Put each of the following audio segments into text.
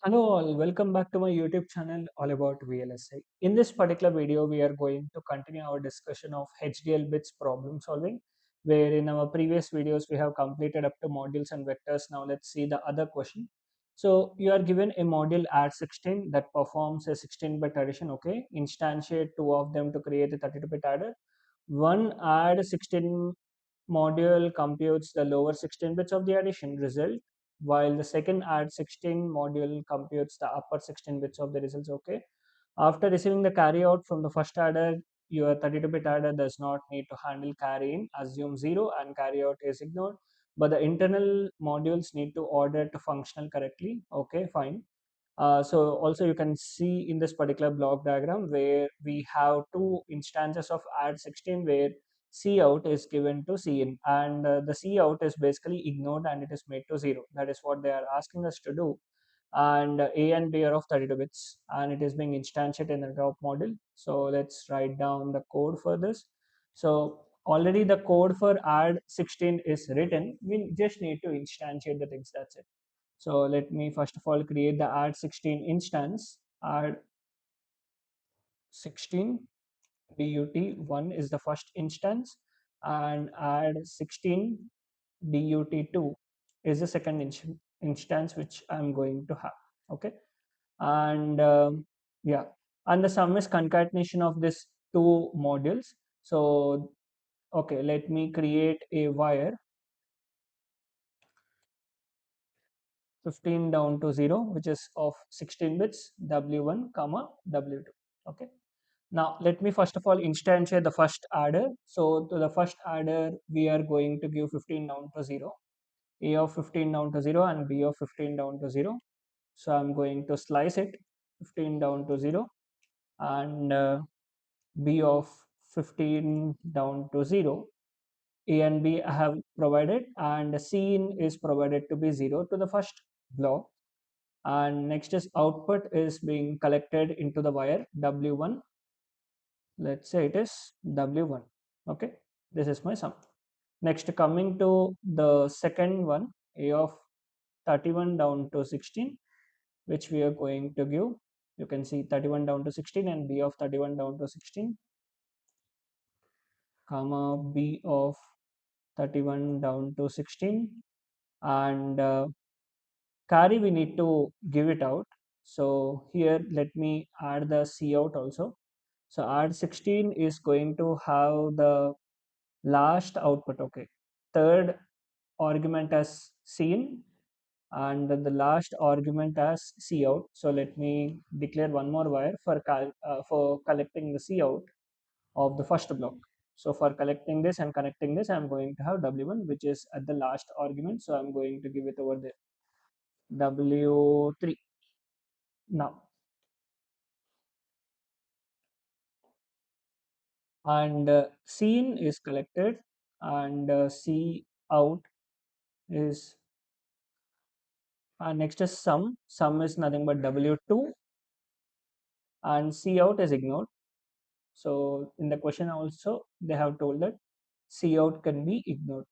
Hello all, welcome back to my YouTube channel all about VLSI. In this particular video, we are going to continue our discussion of HDL bits problem solving, where in our previous videos we have completed up to modules and vectors. Now let's see the other question. So you are given a module add16 that performs a 16-bit addition, okay? Instantiate two of them to create a 32-bit adder. One add16 module computes the lower 16 bits of the addition result, while the second add 16 module computes the upper 16 bits of the results. Okay, after receiving the carry out from the first adder, your 32-bit adder does not need to handle carry in, assume 0 and carry out is ignored, but the internal modules need to order to functional correctly. Okay, fine. So also you can see in this particular block diagram where we have two instances of add16 where C out is given to C in, and the C out is basically ignored and it is made to 0. That is what they are asking us to do. And A and B are of 32 bits and it is being instantiated in the top module. So let's write down the code for this. So already the code for add16 is written. We just need to instantiate the things. That's it. So let me first of all create the add16 instance. Add16 dut1 is the first instance, and add16 dut2 is the second instance which I'm going to have. Okay, and yeah, and the sum is concatenation of this two modules. So okay, let me create a wire 15 down to 0, which is of 16 bits, w1 comma w2. Okay, now let me first of all instantiate the first adder. So to the first adder we are going to give 15 down to 0, a of 15 down to 0 and b of 15 down to 0. So I'm going to slice it 15 down to 0 and b of 15 down to 0. A and B I have provided, and C in is provided to be 0 to the first block, and next is output is being collected into the wire W1. Let's say it is W1. Okay, this is my sum. Next, coming to the second one, A of 31 down to 16, which we are going to give. You can see 31 down to 16 and B of 31 down to 16, comma B of 31 down to 16, and carry we need to give it out. So here let me add the C out also. So add16 is going to have the last output. Okay, third argument as seen and the last argument as C out. So let me declare one more wire for collecting the C out of the first block. So for collecting this and connecting this, I'm going to have W1, which is at the last argument. So I'm going to give it over there, W3. Now, and C in is collected, and C out is next is sum. Sum is nothing but W2, and C out is ignored. So in the question also they have told that C out can be ignored,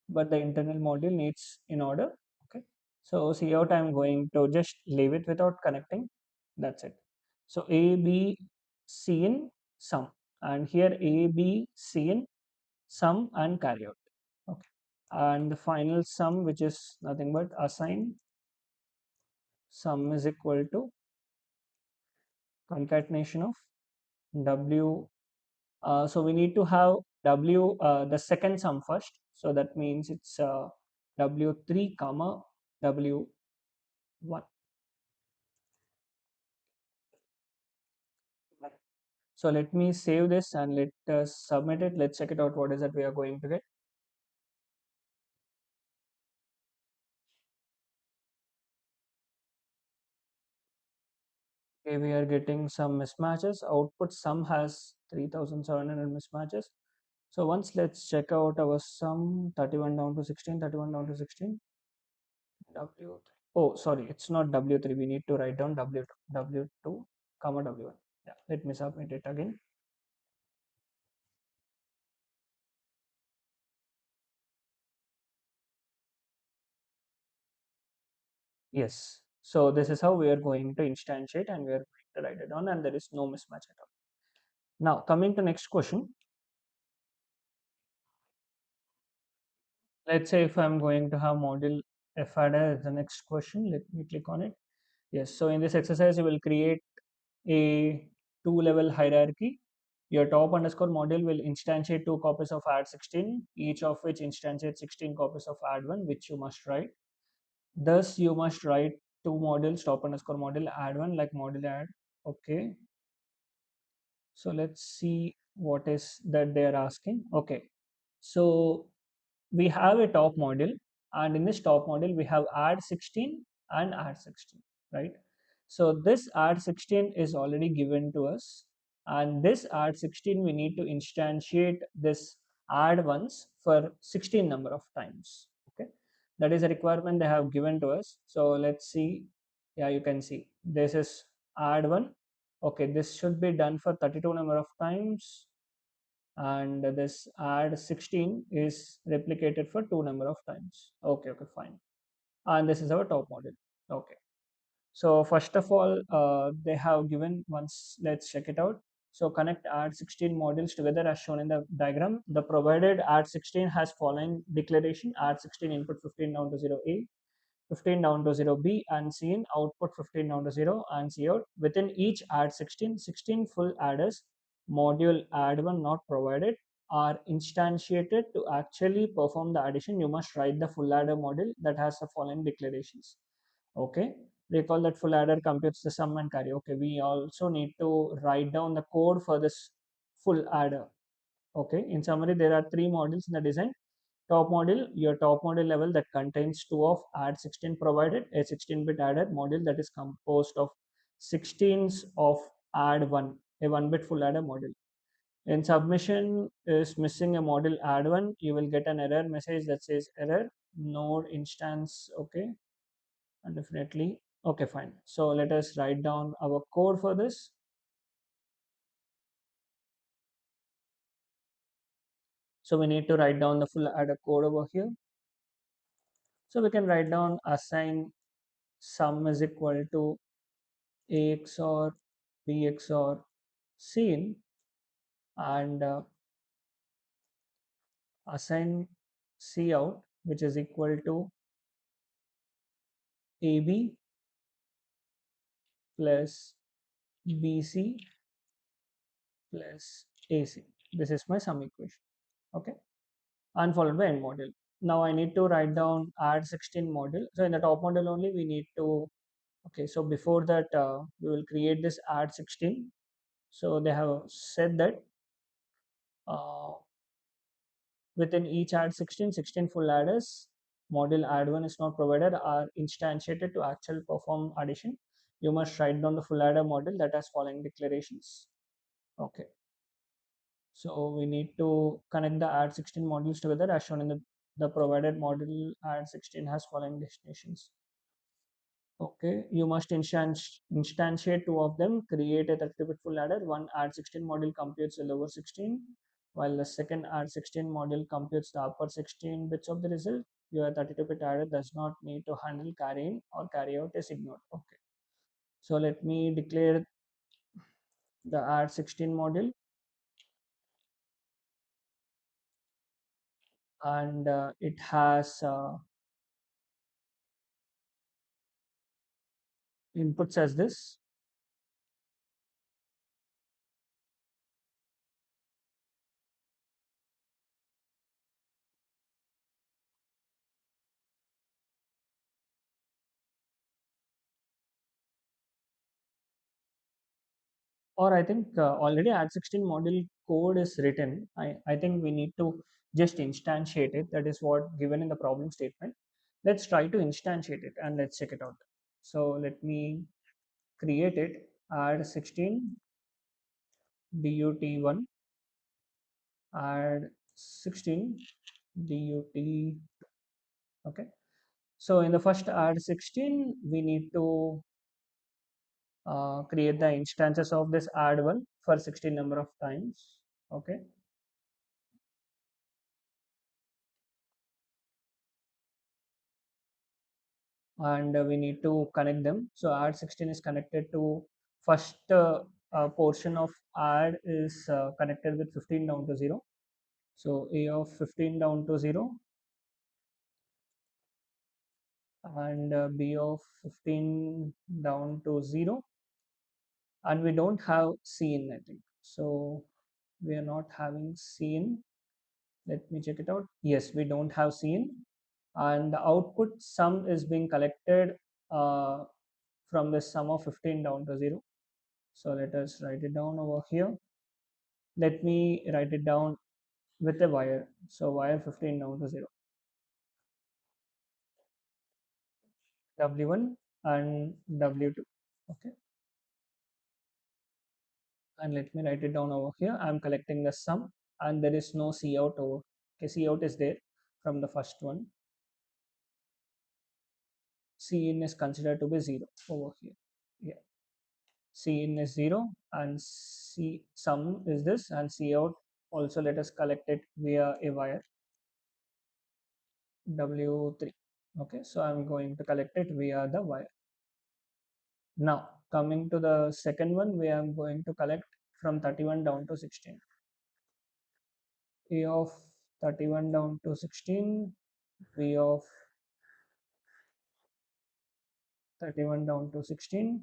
but the internal module needs in order. Okay, so C out I'm going to just leave it without connecting. That's it. So A, B, C in, sum, and here A, B, C in, sum and carry out. Okay, and the final sum, which is nothing but assign sum, is equal to concatenation of W. So we need to have W, the second sum first. So that means it's W3 comma W1. So let me save this and let us submit it. Let's check it out. What is that we are going to get? Okay, we are getting some mismatches. Output sum has 3700 mismatches. So once let's check out our sum, 31 down to 16, 31 down to 16, W3. Oh, sorry, it's not W3. We need to write down W2, W2, comma W1. Yeah, let me submit it again. Yes. So this is how we are going to instantiate, and we are going to write it down, and there is no mismatch at all. Now coming to next question. Let's say if I'm going to have module f adder as the next question, let me click on it. Yes, so in this exercise, you will create a two-level hierarchy. Your top underscore module will instantiate two copies of add16, each of which instantiates 16 copies of add1, which you must write. Thus, you must write two modules, top underscore module add1 like module add. Okay. So let's see what is that they are asking. Okay. So we have a top model, and in this top model we have add 16 and add 16, right? So this add 16 is already given to us, and this add 16 we need to instantiate this add once for 16 number of times. Okay, that is a requirement they have given to us. So let's see. Yeah, you can see this is add one. Okay, this should be done for 32 number of times, and this add 16 is replicated for two number of times. Okay, okay, fine. And this is our top model. Okay, so first of all, they have given once, let's check it out. So connect add 16 modules together as shown in the diagram. The provided add 16 has following declaration: add 16 input 15 down to 0a, 15 down to 0b, and C in output 15 down to 0, and C out. Within each add 16, 16 full adders, module add one not provided, are instantiated. To actually perform the addition, you must write the full adder module that has the following declarations. Okay, recall that full adder computes the sum and carry. Okay, we also need to write down the code for this full adder. Okay, in summary, there are three modules in the design. Top module, your top module level that contains two of add 16 provided, a 16-bit adder module that is composed of 16s of add 1, a 1-bit full adder module. In submission is missing a module add 1, you will get an error message that says error, node instance. Okay, and definitely. Okay, fine. So let us write down our code for this. So we need to write down the full adder code over here. So we can write down assign sum is equal to A XOR B XOR C, and assign C out, which is equal to AB plus BC plus AC. This is my sum equation. Okay, and followed by end module. Now I need to write down add 16 module. So in the top module only we need to. Okay, so before that we will create this add 16. So they have said that uh, within each add 16, 16 full adders, module add one is not provided, are instantiated. To actually perform addition, you must write down the full adder module that has following declarations. Okay, so we need to connect the add 16 modules together as shown in the provided module add 16 has following destinations. Okay, you must instantiate two of them, create a 32-bit full adder. One add 16 module computes the lower 16, while the second add 16 module computes the upper 16 bits of the result. Your 32-bit adder does not need to handle carry in or carry out is ignored. Okay, so let me declare the add 16 module, and it has inputs as this. Or I think already add 16 module code is written. I think we need to just instantiate it. That is what given in the problem statement. Let's try to instantiate it and let's check it out. So let me create it, add 16 dut1, add 16 dut. Okay, so in the first add 16 we need to create the instances of this add one for 16 number of times. Okay, and we need to connect them. So add 16 is connected to first portion of add is connected with 15 down to 0. So a of 15 down to 0 and b of 15 down to 0, and we don't have c in, I think. So we are not having c in. Let me check it out. Yes, we don't have c in, and the output sum is being collected uh, from the sum of 15 down to 0. So let us write it down over here. Let me write it down with a wire. So wire 15 down to 0. W1 and W2. Okay. And let me write it down over here. I'm collecting the sum and there is no C out over. Okay, C out is there from the first one. C in is considered to be 0 over here. Yeah. C in is 0 and C sum is this, and C out also let us collect it via a wire W3. Okay, so I'm going to collect it via the wire. Now coming to the second one, we are going to collect from 31 down to 16. A of 31 down to 16, B of 31 down to 16,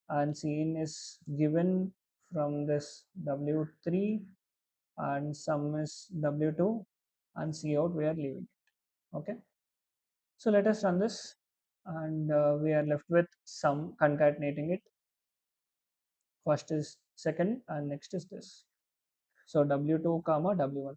and Cin is given from this W3 and sum is W2, and C out we are leaving it. Okay, so let us run this, and we are left with sum concatenating it. First is second and next is this. So W2 comma W1.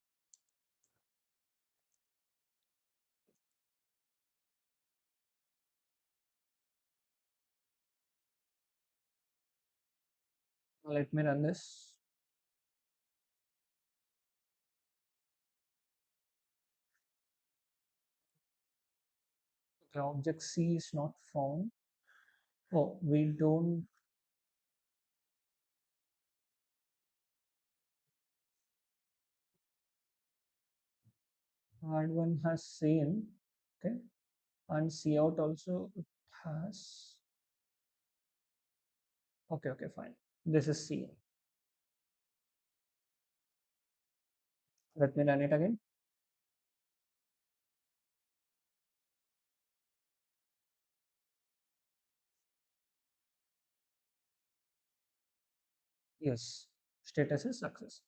Let me run this. The object C is not found. Oh, we don't. Hard one has seen. Okay, and C out also it has. Okay, okay, fine. This is C. Let me run it again. Yes, status is success.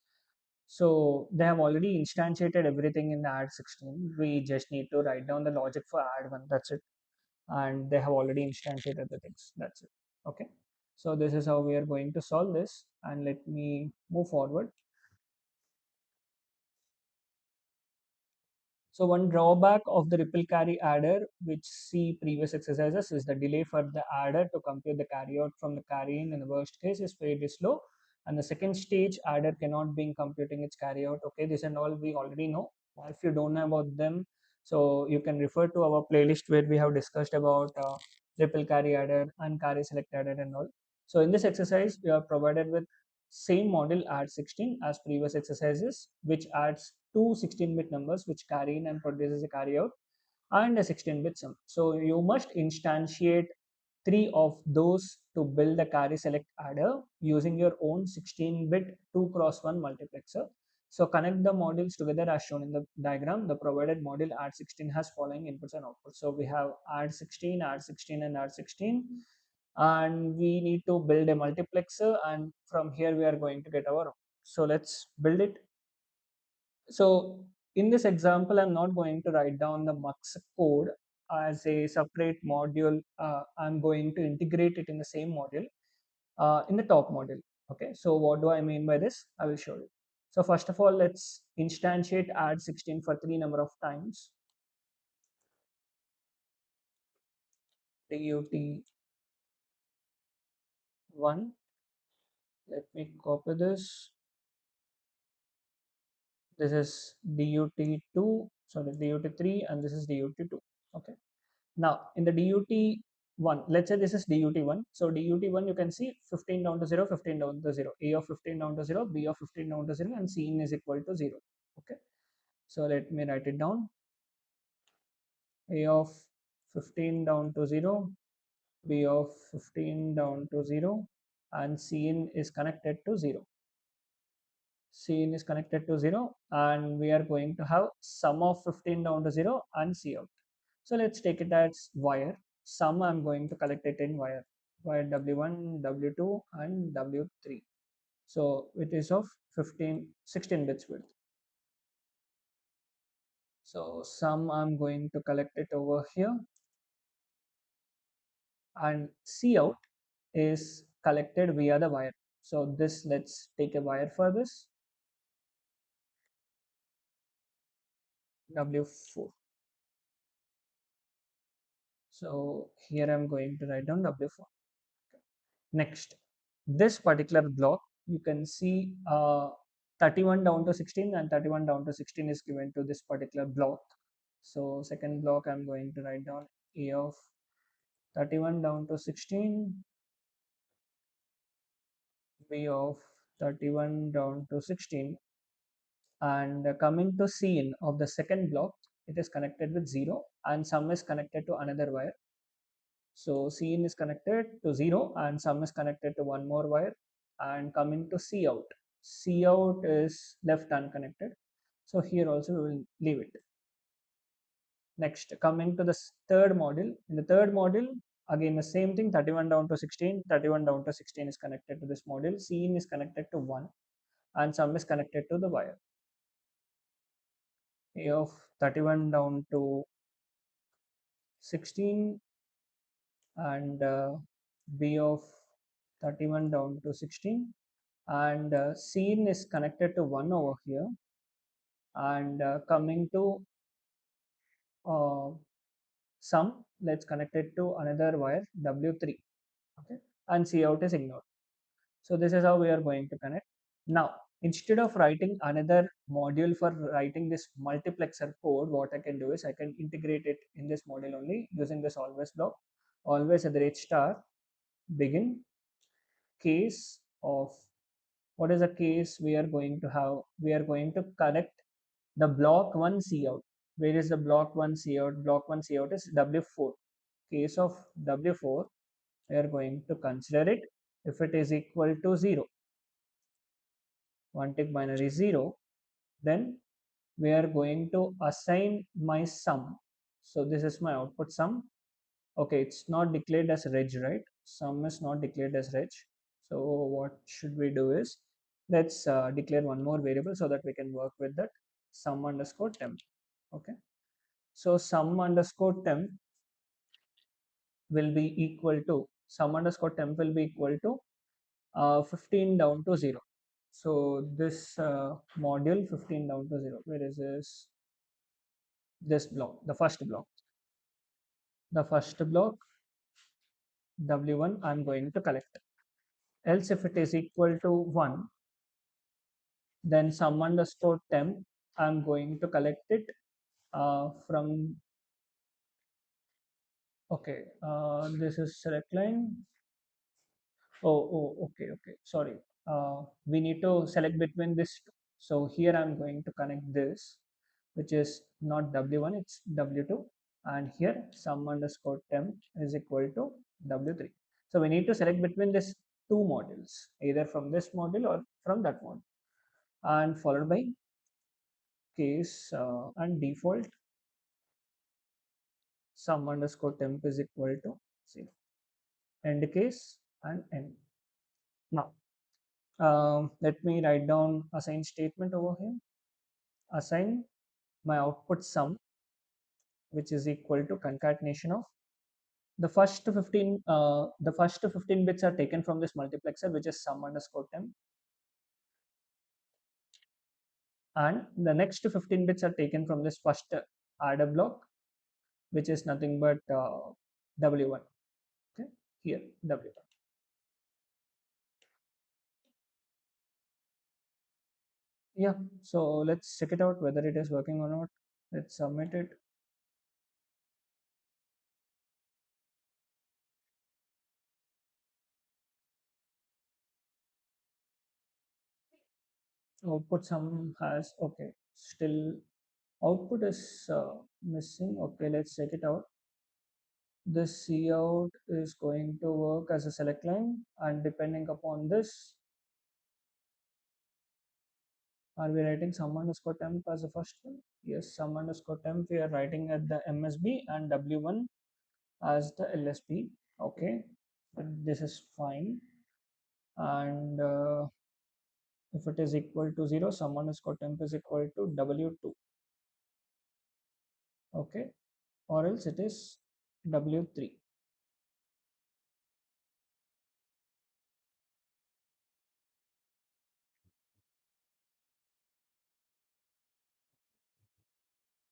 So they have already instantiated everything in the add 16. We just need to write down the logic for add one. That's it. And they have already instantiated the things. That's it. Okay. So this is how we are going to solve this. And let me move forward. So one drawback of the ripple carry adder, which see previous exercises, is the delay for the adder to compute the carry out from the carry in the worst case is fairly slow. And the second stage adder cannot be computing its carry out. Okay, this and all we already know. If you don't know about them, so you can refer to our playlist where we have discussed about ripple carry adder and carry select adder and all. So in this exercise, we are provided with same model add 16 as previous exercises, which adds two 16-bit numbers which carry in and produces a carry out and a 16-bit sum. So you must instantiate three of those to build the carry select adder using your own 16-bit 2x1 multiplexer. So connect the modules together as shown in the diagram. The provided module add 16 has following inputs and outputs. So we have add 16, add 16 and add 16, and we need to build a multiplexer, and from here we are going to get our output. So let's build it. So in this example, I'm not going to write down the mux code as a separate module. I'm going to integrate it in the same module in the top module. Okay, so what do I mean by this? I will show you. So first of all, let's instantiate add 16 for 3 number of times. DUT1. Let me copy this. This is DUT2, sorry, DUT3, and this is DUT2. Okay. Now in the DUT1, let's say this is DUT1. So DUT1, you can see 15 down to 0, 15 down to 0, A of 15 down to 0, B of 15 down to 0, and C in is equal to 0. Okay. So let me write it down. A of 15 down to 0, B of 15 down to 0, and Cin is connected to 0. Cin is connected to 0, and we are going to have sum of 15 down to 0 and C out. So let's take it as wire. Sum I'm going to collect it in wire W1, W2, and W3. So it is of 16 bits width. So sum I'm going to collect it over here, and C out is collected via the wire. So this, let's take a wire for this, W4. So here I'm going to write down W4. Next, this particular block, you can see 31 down to 16 and 31 down to 16 is given to this particular block. So second block I'm going to write down A of 31 down to 16, B of 31 down to 16, and coming to Cin of the second block, it is connected with 0 and sum is connected to another wire. So Cin is connected to 0 and sum is connected to one more wire, and coming to C out. C out is left unconnected. So here also we will leave it. Next, coming to the third module. In the third module, again the same thing, 31 down to 16, 31 down to 16 is connected to this module. Cin is connected to 1 and sum is connected to the wire. A of 31 down to 16 and B of 31 down to 16, and Cin is connected to 1 over here, and coming to uh, sum, let's connect it to another wire W3, okay, and C out is ignored. So this is how we are going to connect. Now, instead of writing another module for writing this multiplexer code, what I can do is I can integrate it in this module only using this always block. Always at the rate star begin case of, what is the case we are going to have? We are going to connect the block 1 C out. Where is the block 1 C out? Block 1 C out is W4. Case of W4, we are going to consider it if it is equal to 0. One tick binary 0, then we are going to assign my sum. So this is my output sum. Okay, it's not declared as reg, right? Sum is not declared as reg. So what should we do is, let's declare one more variable so that we can work with that, sum underscore temp. Okay, so sum underscore temp will be equal to, sum underscore temp will be equal to 15 down to 0. So this module 15 down to 0, where is this block, the first block, W1 I'm going to collect. Else if it is equal to 1, then sum underscore temp I'm going to collect it from, okay, this is select line. Okay, sorry, we need to select between this two. So here I'm going to connect this, which is not W1, it's W2, and here sum underscore temp is equal to W3. So we need to select between these two modules, either from this module or from that module, and followed by case and default sum underscore temp is equal to 0, end case and end. Now let me write down assign statement over here. Assign my output sum, which is equal to concatenation of the first 15 bits are taken from this multiplexer, which is sum underscore temp, and the next 15 bits are taken from this first adder block, which is nothing but W1. Okay, here W1. Yeah, so let's check it out whether it is working or not. Let's submit it. Output sum has, okay, still output is missing. Okay, let's check it out. This cout is going to work as a select line, and depending upon this, are we writing sum underscore temp as a first one? Yes, sum underscore temp we are writing at the MSB and W1 as the LSB. Okay, but this is fine. And if it is equal to 0, sum underscore temp is equal to W2. Okay, or else it is W3.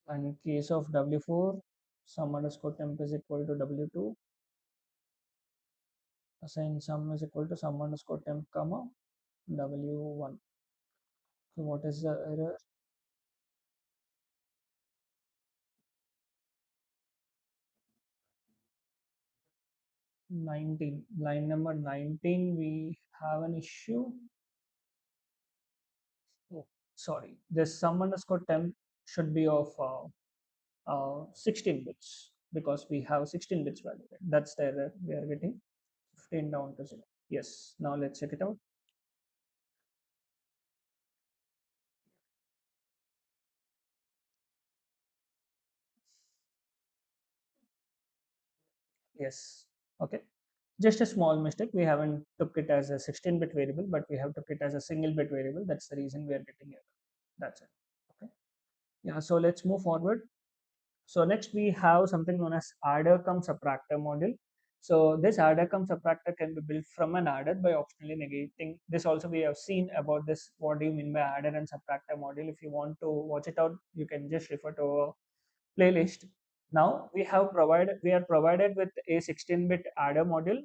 And in case of W4, sum underscore temp is equal to W2. Assign sum is equal to sum underscore temp comma W1. So what is the error? 19. Line number 19, we have an issue. Oh, sorry. This sum underscore temp should be of 16 bits because we have 16 bits value. That's the error we are getting. 15 down to 0. Yes. Now let's check it out. Yes. Okay. Just a small mistake. We haven't took it as a 16-bit variable, but we have took it as a single bit variable. That's the reason we are getting error. That's it. Okay. Yeah. So let's move forward. So next we have something known as adder cum subtractor module. So this adder cum subtractor can be built from an adder by optionally negating. This also we have seen about this. What do you mean by adder and subtractor module? If you want to watch it out, you can just refer to our playlist. Now we are provided with a 16-bit adder module,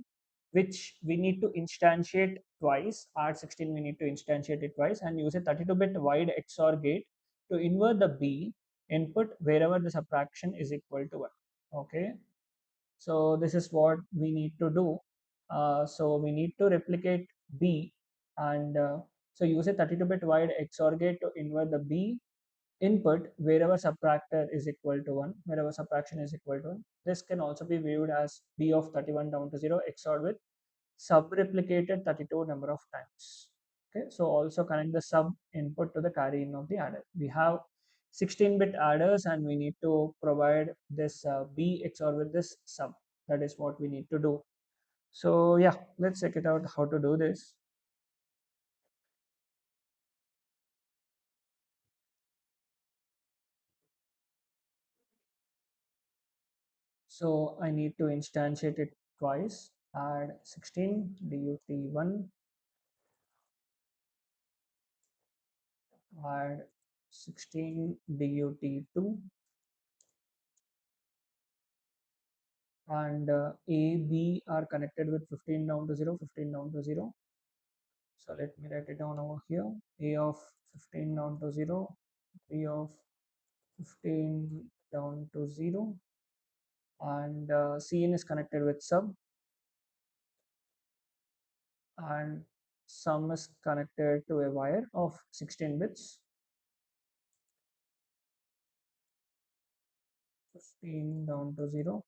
which we need to instantiate twice. Add16 we need to instantiate it twice and use a 32-bit wide XOR gate to invert the B input wherever the subtraction is equal to 1. Okay, so this is what we need to do. So we need to replicate B, and so use a 32-bit wide XOR gate to invert the B input wherever subtractor is equal to 1, wherever subtraction is equal to 1. This can also be viewed as B of 31 down to 0 XOR with sub replicated 32 number of times. Okay, so also connect the sub input to the carry in of the adder. We have 16-bit adders and we need to provide this B XOR with this sub. That is what we need to do. So yeah, let's check it out how to do this. So I need to instantiate it twice. Add 16 dut1, add 16 dut2, and A, B are connected with 15 down to 0, 15 down to 0. So let me write it down over here. A of 15 down to 0, B of 15 down to 0, and Cn is connected with sub, and sum is connected to a wire of 16 bits. 15 down to 0,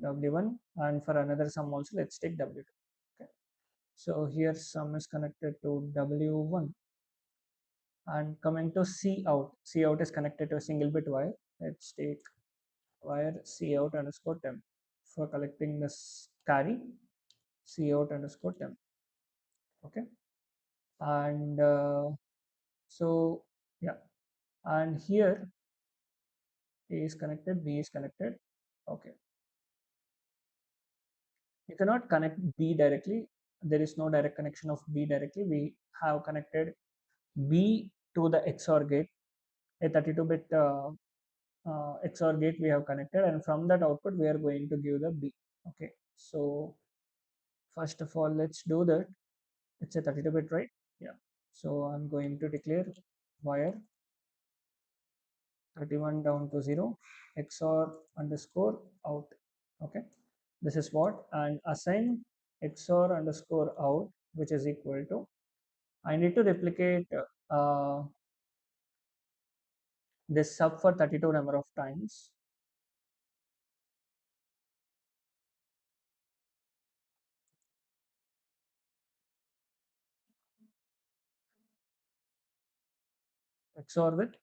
W1, and for another sum also let's take W2. Okay. So here sum is connected to W1, and coming to C out is connected to a single bit wire. Let's take wire C out underscore temp for collecting this carry. C out underscore temp. Okay, and so yeah, and here A is connected, B is connected. Okay, you cannot connect B directly. There is no direct connection of B directly. We have connected B to the XOR gate, a 32-bit XOR gate we have connected, and from that output we are going to give the B. Okay, so first of all let's do that. It's a 32-bit, right? Yeah. So I'm going to declare wire 31 down to 0 XOR underscore out. Okay, this is what, and assign XOR underscore out, which is equal to, I need to replicate uh, this sub for 32 number of times. XOR with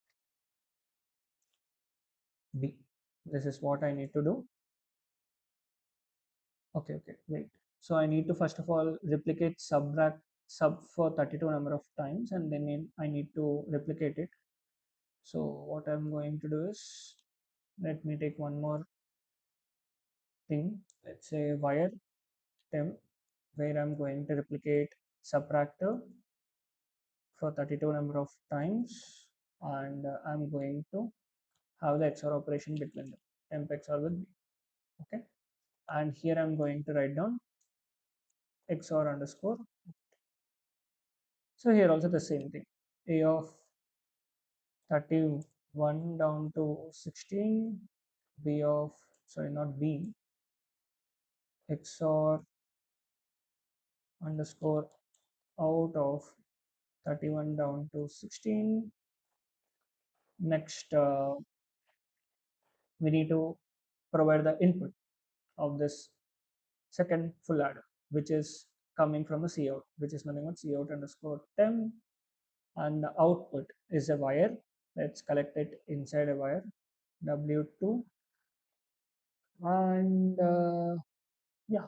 B. This is what I need to do. Okay, wait. So I need to first of all replicate sub for 32 number of times, and then I need to replicate it. So what I'm going to do is, let me take one more thing. Let's say wire temp, where I'm going to replicate subtractor for 32 number of times, and I'm going to have the XOR operation between them, temp XOR with B. Okay, and here I'm going to write down XOR underscore. So here also the same thing, A of 31 down to 16, B of, sorry, not B, XOR underscore out of 31 down to 16. Next, we need to provide the input of this second full adder, which is coming from a cout, which is nothing but cout underscore temp, and the output is a wire. Let's collect it inside a wire, W2, and yeah,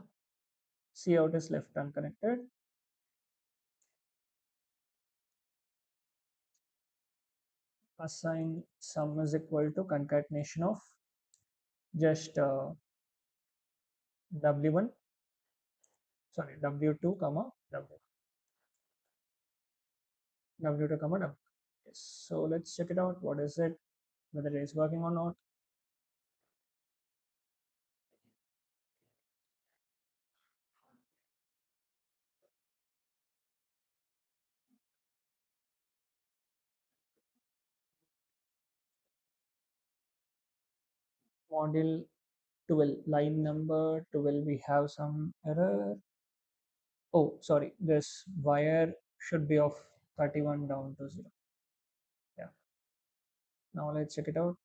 cout is left unconnected. Assign sum is equal to concatenation of just W1, sorry, W2 comma W2 comma W. Yes. So let's check it out. What is it? Whether it is working or not. Module 12, line number 12, we have some error. Oh, sorry, this wire should be of 31 down to 0. Yeah. Now let's check it out.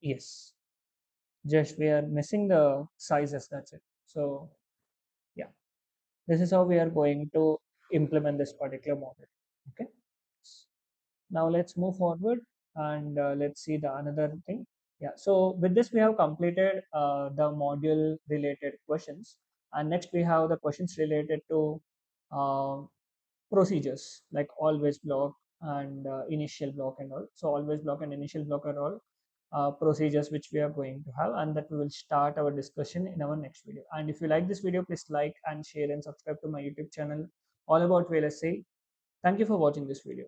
Yes. Just we are missing the sizes, that's it. So yeah, this is how we are going to implement this particular model. Okay. Now let's move forward, and let's see the another thing. Yeah, so with this we have completed the module related questions, and next we have the questions related to uh, procedures like always block and initial block and all. So always block and initial block are all procedures which we are going to have, and that we will start our discussion in our next video. And if you like this video, please like and share and subscribe to my YouTube channel all about VLSI. Thank you for watching this video.